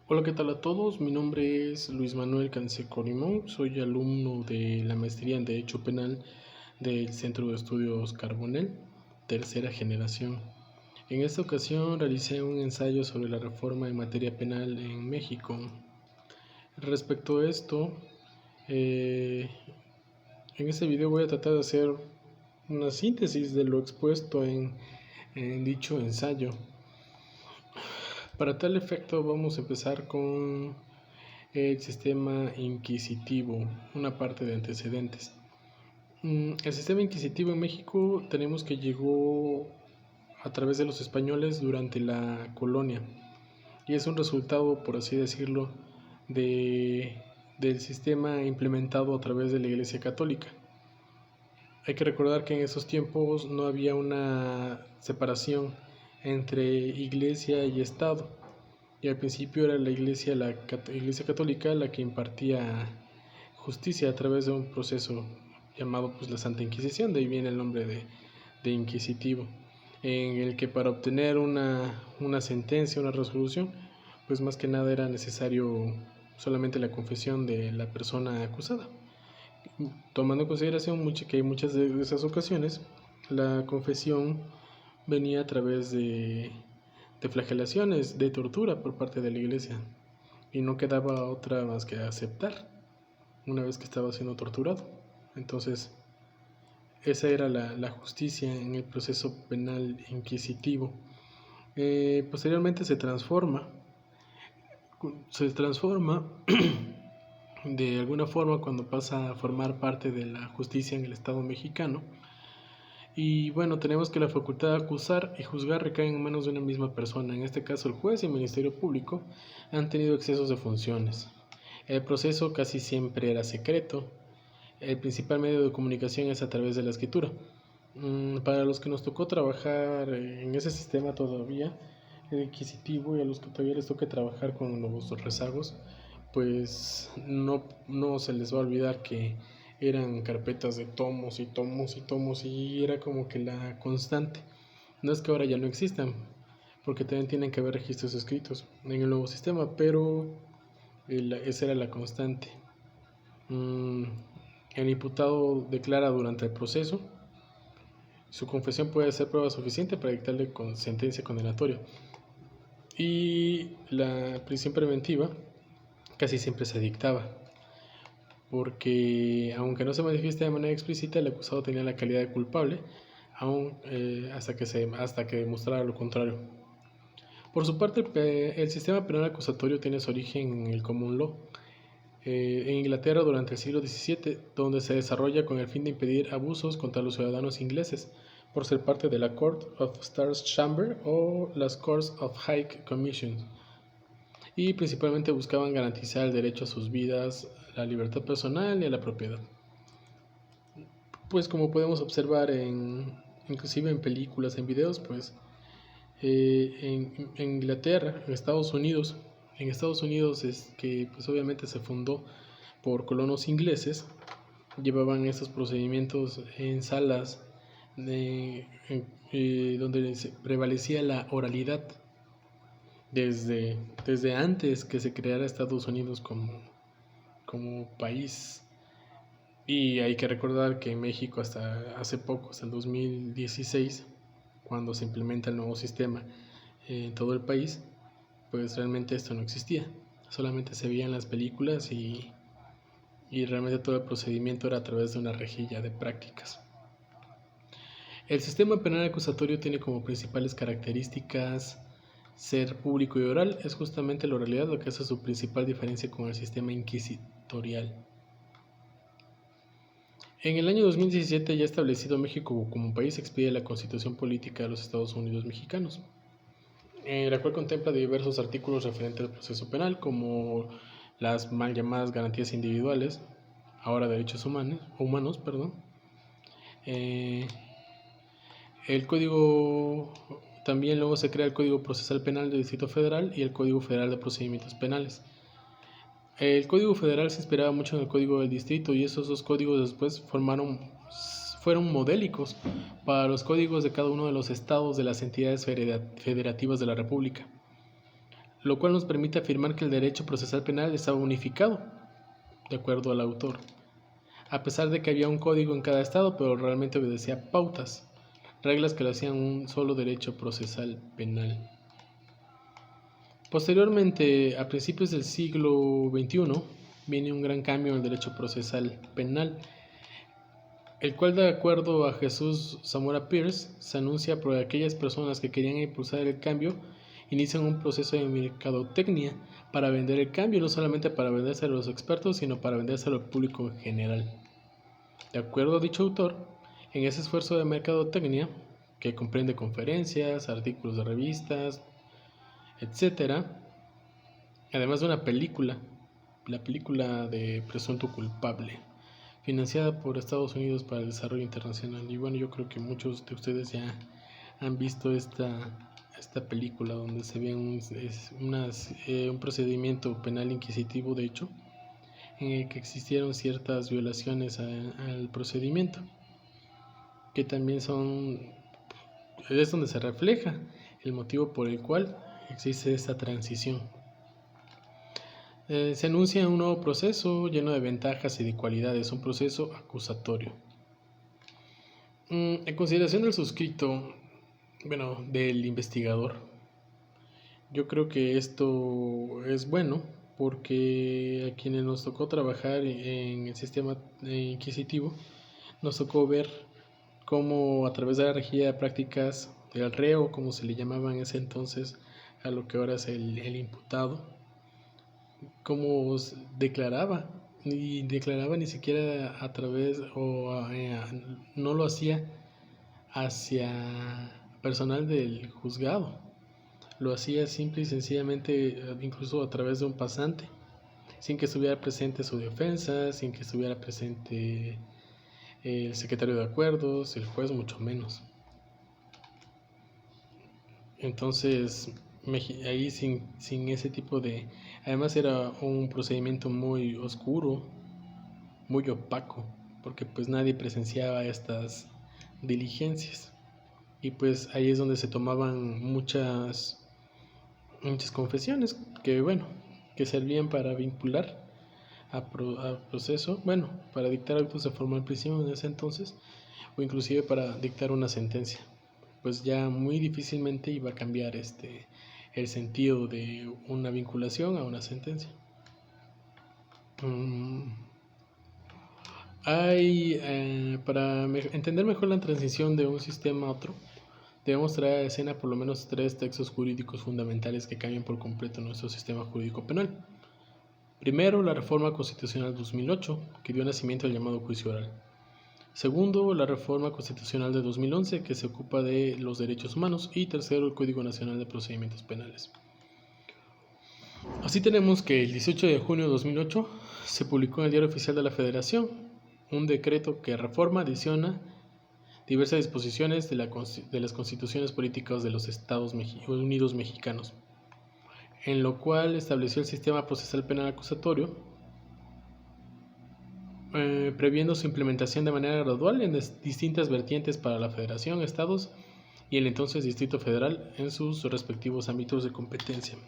Hola, ¿qué tal a todos? Mi nombre es Luis Manuel Canseco Limón, soy alumno de la maestría en Derecho Penal del Centro de Estudios Carbonell, tercera generación. En esta ocasión realicé un ensayo sobre la reforma en materia penal en México. Respecto a esto, eh, en este video voy a tratar de hacer una síntesis de lo expuesto en dicho ensayo. Para tal efecto vamos a empezar con el sistema inquisitivo, una parte de antecedentes. El sistema inquisitivo en México tenemos que llegó a través de los españoles durante la colonia y es un resultado, por así decirlo, del sistema implementado a través de la Iglesia Católica. Hay que recordar que en esos tiempos no había una separación entre Iglesia y Estado, y al principio era la Iglesia Católica la que impartía justicia a través de un proceso llamado pues la Santa Inquisición, de ahí viene el nombre de inquisitivo, en el que para obtener una sentencia, una resolución, pues más que nada era necesario solamente la confesión de la persona acusada. Tomando en consideración que en muchas de esas ocasiones la confesión venía a través de flagelaciones, de tortura por parte de la iglesia, y no quedaba otra más que aceptar una vez que estaba siendo torturado. Entonces, esa era la justicia en el proceso penal inquisitivo. Posteriormente se transforma de alguna forma cuando pasa a formar parte de la justicia en el Estado mexicano. Y bueno, tenemos que la facultad de acusar y juzgar recae en manos de una misma persona. En este caso, el juez y el Ministerio Público han tenido excesos de funciones. El proceso casi siempre era secreto. El principal medio de comunicación es a través de la escritura. Para los que nos tocó trabajar en ese sistema todavía, el inquisitivo, y a los que todavía les toque trabajar con los rezagos, pues no se les va a olvidar que eran carpetas de tomos y tomos y tomos, y era como que la constante. No es que ahora ya no existan, porque también tienen que haber registros escritos en el nuevo sistema, pero esa era la constante. El imputado declara durante el proceso. Su confesión puede ser prueba suficiente para dictarle con sentencia condenatoria. Y la prisión preventiva casi siempre se dictaba, porque aunque no se manifieste de manera explícita, el acusado tenía la calidad de culpable, aún hasta que demostrara lo contrario. Por su parte, el sistema penal acusatorio tiene su origen en el common law, en Inglaterra durante el siglo XVII, donde se desarrolla con el fin de impedir abusos contra los ciudadanos ingleses, por ser parte de la Court of Star's Chamber o las Courts of High Commission, y principalmente buscaban garantizar el derecho a sus vidas, la libertad personal y a la propiedad. Pues como podemos observar inclusive en películas, en videos, pues en Inglaterra, en Estados Unidos es que pues obviamente se fundó por colonos ingleses, llevaban estos procedimientos en salas donde prevalecía la oralidad desde antes que se creara Estados Unidos como país. Y hay que recordar que en México hasta hace poco, hasta el 2016, cuando se implementa el nuevo sistema en todo el país, pues realmente esto no existía. Solamente se veía en las películas y realmente todo el procedimiento era a través de una rejilla de prácticas. El sistema penal acusatorio tiene como principales características ser público y oral. Es justamente la oralidad lo que hace su principal diferencia con el sistema inquisitorial. En el año 2017, ya establecido México como país, expide la Constitución Política de los Estados Unidos Mexicanos, la cual contempla diversos artículos referentes al proceso penal, como las mal llamadas garantías individuales, ahora derechos humanos. Eh, el código, también luego se crea el Código Procesal Penal del Distrito Federal y el Código Federal de Procedimientos Penales. El Código Federal se inspiraba mucho en el Código del Distrito, y esos dos códigos después fueron modélicos para los códigos de cada uno de los estados de las entidades federativas de la República. lo cual nos permite afirmar que el derecho procesal penal estaba unificado, de acuerdo al autor, a pesar de que había un código en cada estado, pero realmente obedecía pautas, reglas que lo hacían un solo derecho procesal penal. Posteriormente, a principios del siglo XXI, viene un gran cambio en el derecho procesal penal, el cual, de acuerdo a Jesús Zamora Pierce, se anuncia por aquellas personas que querían impulsar el cambio, inician un proceso de mercadotecnia para vender el cambio, no solamente para vendérselo a los expertos, sino para vendérselo al público en general. De acuerdo a dicho autor, en ese esfuerzo de mercadotecnia, que comprende conferencias, artículos de revistas, etc., además de una película, la película de Presunto Culpable, financiada por Estados Unidos para el Desarrollo Internacional. Y bueno, yo creo que muchos de ustedes ya han visto esta película donde se ve un procedimiento penal inquisitivo, de hecho, en el que existieron ciertas violaciones al procedimiento, que también es donde se refleja el motivo por el cual existe esta transición. Se anuncia un nuevo proceso lleno de ventajas y de cualidades, un proceso acusatorio. En consideración del suscrito, del investigador, yo creo que esto es bueno porque a quienes nos tocó trabajar en el sistema inquisitivo, nos tocó ver cómo a través de la rejilla de prácticas del reo, como se le llamaba en ese entonces a lo que ahora es el imputado, cómo declaraba, y declaraba ni siquiera a través no lo hacía hacia personal del juzgado, lo hacía simple y sencillamente incluso a través de un pasante, sin que estuviera presente su defensa, sin que estuviera presente el secretario de acuerdos, el juez, mucho menos. Entonces, ahí sin ese tipo de... Además era un procedimiento muy oscuro, muy opaco, porque pues nadie presenciaba estas diligencias. Y pues ahí es donde se tomaban muchas confesiones que servían para vincular a proceso, para dictar autos de formal prisión en ese entonces, o inclusive para dictar una sentencia. Pues ya muy difícilmente iba a cambiar el sentido de una vinculación a una sentencia. Para entender mejor la transición de un sistema a otro, debemos traer a escena por lo menos 3 textos jurídicos fundamentales que cambian por completo nuestro sistema jurídico penal. Primero, la Reforma Constitucional 2008, que dio nacimiento al llamado juicio oral. Segundo, la Reforma Constitucional de 2011, que se ocupa de los derechos humanos. Y tercero, el Código Nacional de Procedimientos Penales. Así tenemos que el 18 de junio de 2008 se publicó en el Diario Oficial de la Federación un decreto que reforma, adiciona diversas disposiciones de las constituciones políticas de los Estados Unidos mexicanos, en lo cual estableció el sistema procesal penal acusatorio, previendo su implementación de manera gradual en distintas vertientes para la Federación, Estados y el entonces Distrito Federal en sus respectivos ámbitos de competencia.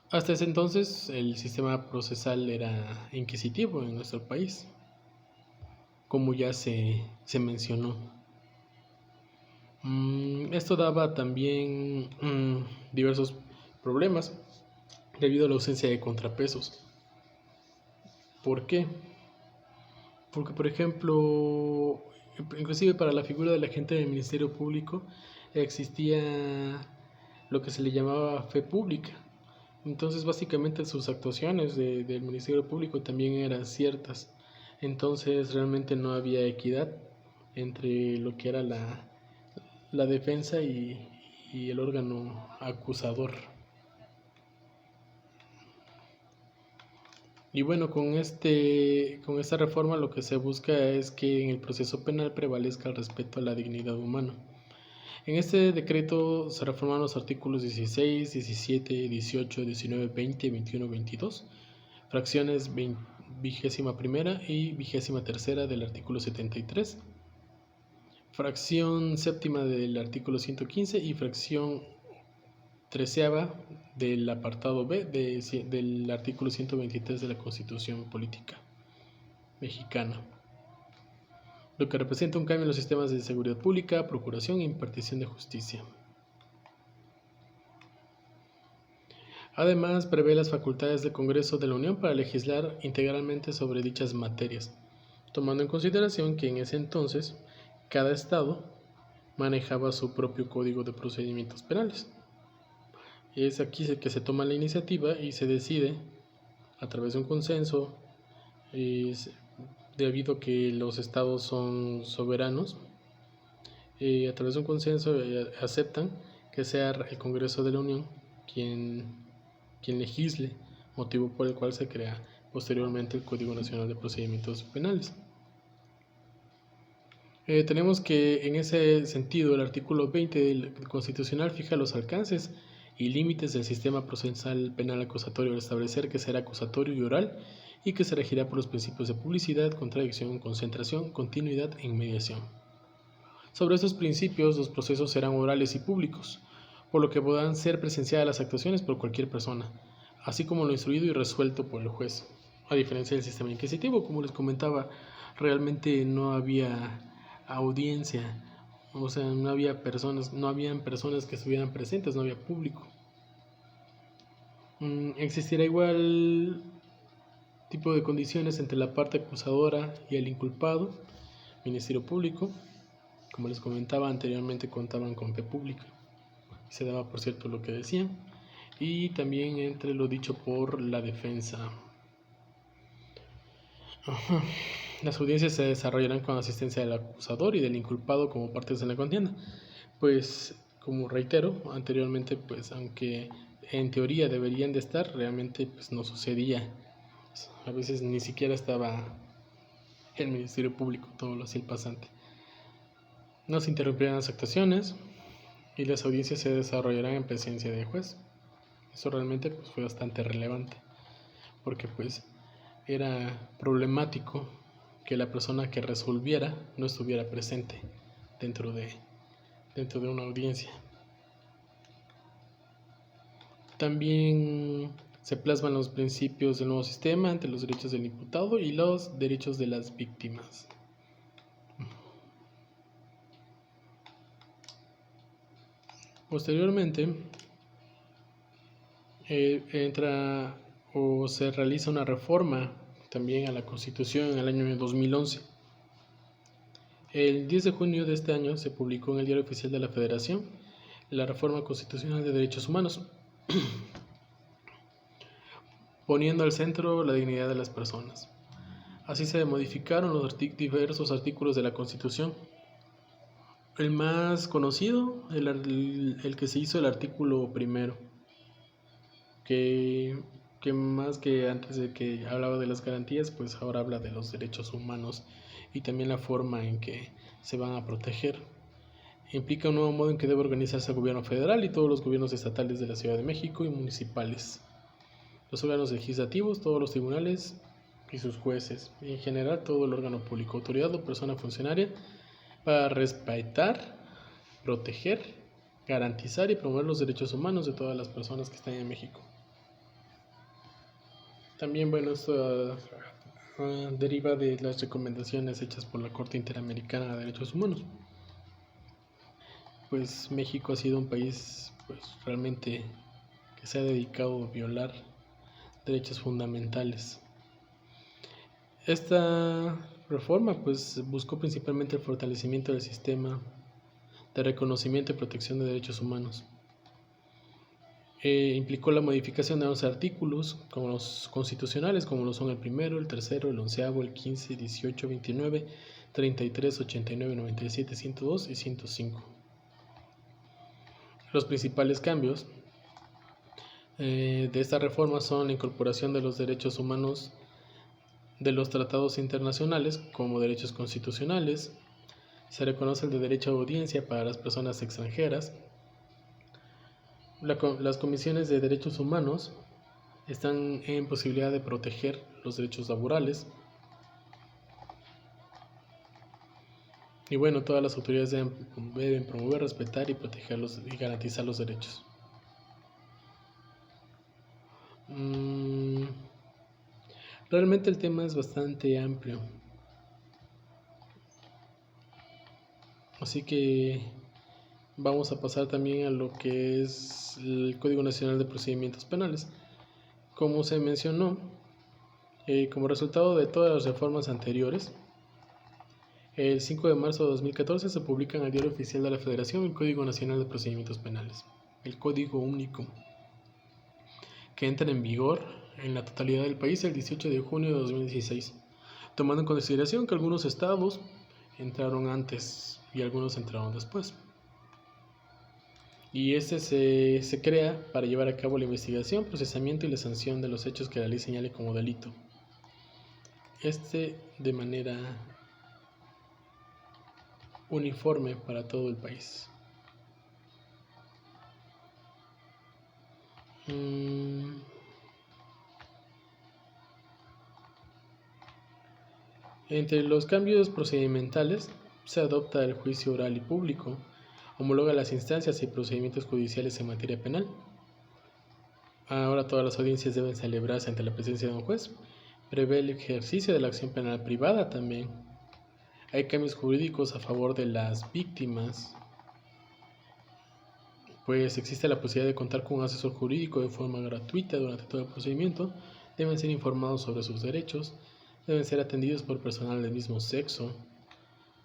Hasta ese entonces el sistema procesal era inquisitivo en nuestro país, como ya se mencionó. Esto daba también diversos problemas debido a la ausencia de contrapesos. ¿Por qué? Porque, por ejemplo, inclusive para la figura del agente del Ministerio Público existía lo que se le llamaba fe pública. Entonces, básicamente sus actuaciones del Ministerio Público también eran ciertas. Entonces, realmente no había equidad entre lo que era la defensa y el órgano acusador. Y bueno, con esta reforma lo que se busca es que en el proceso penal prevalezca el respeto a la dignidad humana. En este decreto se reforman los artículos 16, 17, 18, 19, 20, 21, 22, fracciones 21ª y 23ª del artículo 73, fracción séptima del artículo 115 y fracción treceava del apartado B del artículo 123 de la Constitución Política Mexicana, lo que representa un cambio en los sistemas de seguridad pública, procuración e impartición de justicia. Además, prevé las facultades del Congreso de la Unión para legislar integralmente sobre dichas materias, tomando en consideración que en ese entonces cada estado manejaba su propio código de procedimientos penales. Es aquí que se toma la iniciativa y se decide a través de un consenso, debido a que los estados son soberanos, a través de un consenso aceptan que sea el Congreso de la Unión quien legisle, motivo por el cual se crea posteriormente el Código Nacional de Procedimientos Penales. Tenemos que en ese sentido el artículo 20 del Constitucional fija los alcances y límites del sistema procesal penal acusatorio al establecer que será acusatorio y oral y que se regirá por los principios de publicidad, contradicción, concentración, continuidad e inmediación. Sobre estos principios, los procesos serán orales y públicos, por lo que podrán ser presenciadas las actuaciones por cualquier persona, así como lo instruido y resuelto por el juez. A diferencia del sistema inquisitivo, como les comentaba, realmente no había audiencia, o sea, no habían personas que estuvieran presentes, no había público. Existirá igual tipo de condiciones entre la parte acusadora y el inculpado. Ministerio Público, como les comentaba anteriormente, contaban con fe pública, se daba por cierto lo que decían, y también entre lo dicho por la defensa. Las audiencias se desarrollarán con asistencia del acusador y del inculpado como partes de la contienda. Pues, como reitero anteriormente, pues aunque en teoría deberían de estar, realmente pues no sucedía. A veces ni siquiera estaba el Ministerio Público, todo lo hacía el pasante. No se interrumpirán las actuaciones y las audiencias se desarrollarán en presencia del juez. Eso realmente pues fue bastante relevante, porque pues era problemático que la persona que resolviera no estuviera presente dentro de una audiencia. También se plasman los principios del nuevo sistema entre los derechos del imputado y los derechos de las víctimas. Posteriormente entra o se realiza una reforma también a la Constitución en el año 2011. El 10 de junio de este año se publicó en el Diario Oficial de la Federación la Reforma Constitucional de Derechos Humanos, poniendo al centro la dignidad de las personas. Así se modificaron los diversos artículos de la Constitución. El más conocido, el que se hizo el artículo primero, que más que antes de que hablaba de las garantías, pues ahora habla de los derechos humanos y también la forma en que se van a proteger. Implica un nuevo modo en que debe organizarse el gobierno federal y todos los gobiernos estatales de la Ciudad de México y municipales, los órganos legislativos, todos los tribunales y sus jueces, y en general todo el órgano público, autoridad o persona funcionaria, para respetar, proteger, garantizar y promover los derechos humanos de todas las personas que están en México. También, bueno, esto deriva de las recomendaciones hechas por la Corte Interamericana de Derechos Humanos. Pues México ha sido un país pues realmente que se ha dedicado a violar derechos fundamentales. Esta reforma pues buscó principalmente el fortalecimiento del sistema de reconocimiento y protección de derechos humanos. Implicó la modificación de 11 artículos como los constitucionales, como lo son el primero, el tercero, el 11º, el 15, 18, 29, 33, 89, 97, 102 y 105. Los principales cambios de esta reforma son la incorporación de los derechos humanos de los tratados internacionales como derechos constitucionales. Se reconoce el de derecho a audiencia para las personas extranjeras. Las comisiones de derechos humanos están en posibilidad de proteger los derechos laborales. Y bueno, todas las autoridades deben promover, respetar y protegerlos y garantizar los derechos. Realmente el tema es bastante amplio. Así que vamos a pasar también a lo que es el Código Nacional de Procedimientos Penales. Como se mencionó, como resultado de todas las reformas anteriores, el 5 de marzo de 2014 se publica en el Diario Oficial de la Federación el Código Nacional de Procedimientos Penales, el Código Único, que entra en vigor en la totalidad del país el 18 de junio de 2016, tomando en consideración que algunos estados entraron antes y algunos entraron después. Y este se crea para llevar a cabo la investigación, procesamiento y la sanción de los hechos que la ley señale como delito. De manera uniforme para todo el país. Entre los cambios procedimentales se adopta el juicio oral y público, homologa las instancias y procedimientos judiciales en materia penal. Ahora todas las audiencias deben celebrarse ante la presencia de un juez. Prevé el ejercicio de la acción penal privada también. Hay cambios jurídicos a favor de las víctimas, pues existe la posibilidad de contar con un asesor jurídico de forma gratuita durante todo el procedimiento. Deben ser informados sobre sus derechos, deben ser atendidos por personal del mismo sexo,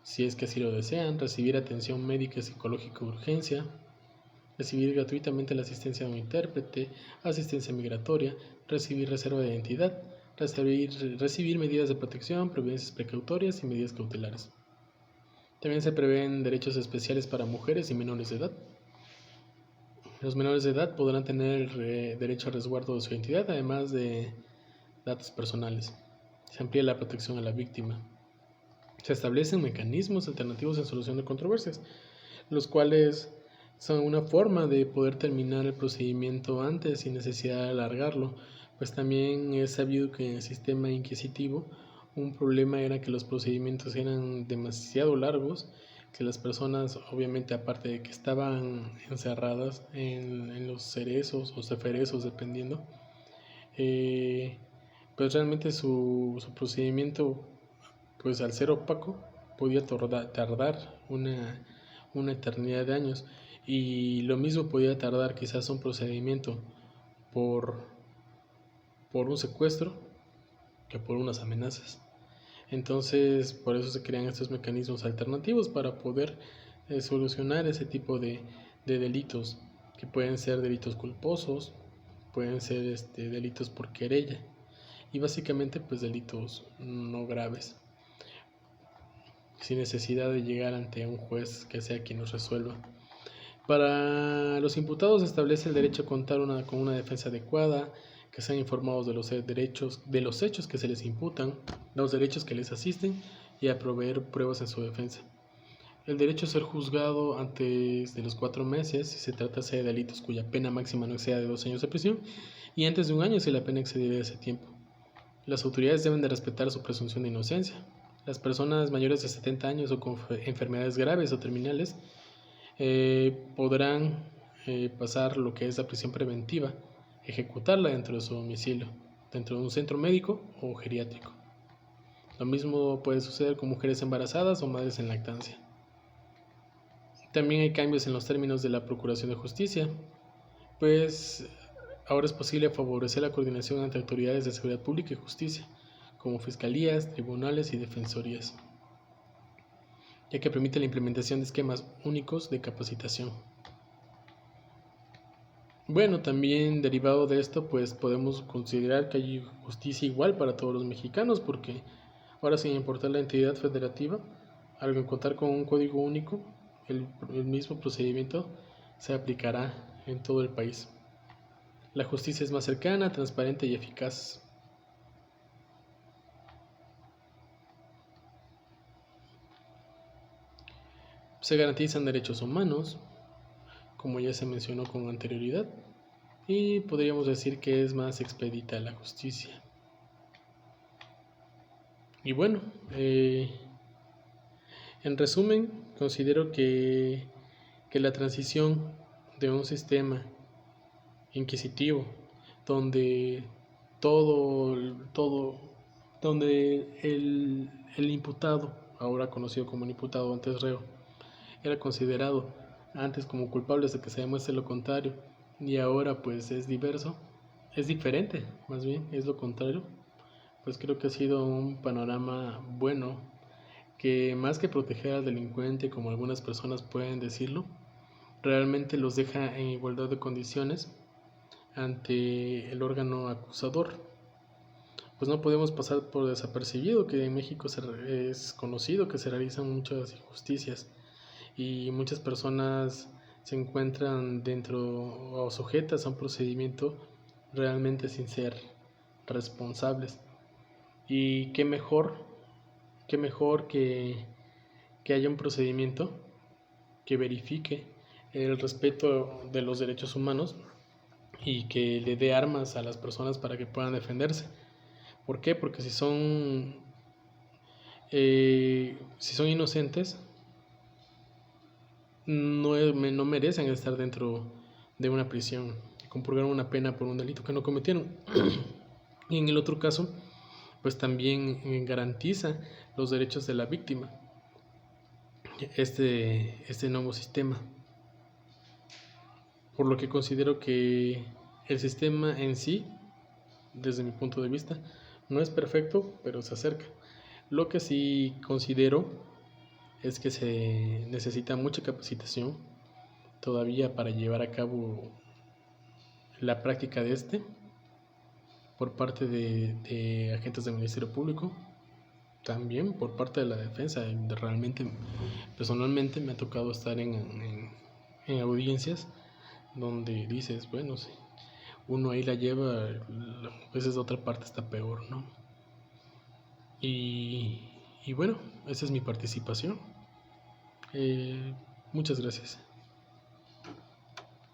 si es que así lo desean, recibir atención médica y psicológica de urgencia, recibir gratuitamente la asistencia de un intérprete, asistencia migratoria, recibir reserva de identidad, recibir medidas de protección, providencias precautorias y medidas cautelares. También se prevén derechos especiales para mujeres y menores de edad. Los menores de edad podrán tener derecho a resguardo de su identidad, además de datos personales. Se amplía la protección a la víctima. Se establecen mecanismos alternativos en solución de controversias, los cuales son una forma de poder terminar el procedimiento antes sin necesidad de alargarlo, pues también es sabido que en el sistema inquisitivo un problema era que los procedimientos eran demasiado largos, que las personas, obviamente, aparte de que estaban encerradas en los cerezos o ceferezos, dependiendo, pues realmente su procedimiento, pues al ser opaco, podía tardar una eternidad de años, y lo mismo podía tardar quizás un procedimiento por un secuestro que por unas amenazas. Entonces, por eso se crean estos mecanismos alternativos para poder solucionar ese tipo de delitos, que pueden ser delitos culposos, pueden ser delitos por querella, y básicamente pues delitos no graves, sin necesidad de llegar ante un juez que sea quien los resuelva. Para los imputados se establece el derecho a contar con una defensa adecuada, que sean informados de los hechos que se les imputan, los derechos que les asisten y a proveer pruebas en su defensa. El derecho a ser juzgado antes de los 4 meses si se tratase de delitos cuya pena máxima no exceda de 2 años de prisión, y antes de 1 año si la pena excediera ese tiempo. Las autoridades deben de respetar su presunción de inocencia. Las personas mayores de 70 años o con enfermedades graves o terminales podrán pasar lo que es la prisión preventiva, ejecutarla dentro de su domicilio, dentro de un centro médico o geriátrico. Lo mismo puede suceder con mujeres embarazadas o madres en lactancia. También hay cambios en los términos de la Procuración de Justicia, pues ahora es posible favorecer la coordinación entre autoridades de seguridad pública y justicia, como fiscalías, tribunales y defensorías, ya que permite la implementación de esquemas únicos de capacitación. Bueno, también derivado de esto, pues podemos considerar que hay justicia igual para todos los mexicanos, porque ahora, sin importar la entidad federativa, al contar con un código único, el mismo procedimiento se aplicará en todo el país. La justicia es más cercana, transparente y eficaz. Se garantizan derechos humanos, como ya se mencionó con anterioridad, y podríamos decir que es más expedita la justicia. Y bueno, En resumen, considero que la transición de un sistema inquisitivo donde todo, donde el imputado, ahora conocido como el imputado, antes reo, era considerado antes como culpable hasta que se demuestre lo contrario, y ahora pues es diverso, es diferente, más bien, es lo contrario. Pues creo que ha sido un panorama bueno, que más que proteger al delincuente, como algunas personas pueden decirlo, realmente los deja en igualdad de condiciones ante el órgano acusador. Pues no podemos pasar por desapercibido que en México es conocido que se realizan muchas injusticias y muchas personas se encuentran dentro o sujetas a un procedimiento realmente sin ser responsables. Y qué mejor que haya un procedimiento que verifique el respeto de los derechos humanos y que le dé armas a las personas para que puedan defenderse. ¿Por qué? Porque si son inocentes, no merecen estar dentro de una prisión y compurgar una pena por un delito que no cometieron. Y en el otro caso, pues también garantiza los derechos de la víctima este nuevo sistema. Por lo que considero que el sistema en sí, desde mi punto de vista, no es perfecto, pero se acerca. Lo que sí considero es que se necesita mucha capacitación todavía para llevar a cabo la práctica de por parte de agentes del Ministerio Público, también por parte de la defensa. Realmente, personalmente me ha tocado estar en audiencias donde dices, bueno, sí, uno ahí la lleva, a veces de otra parte está peor, ¿no? Y bueno, esa es mi participación. Muchas gracias.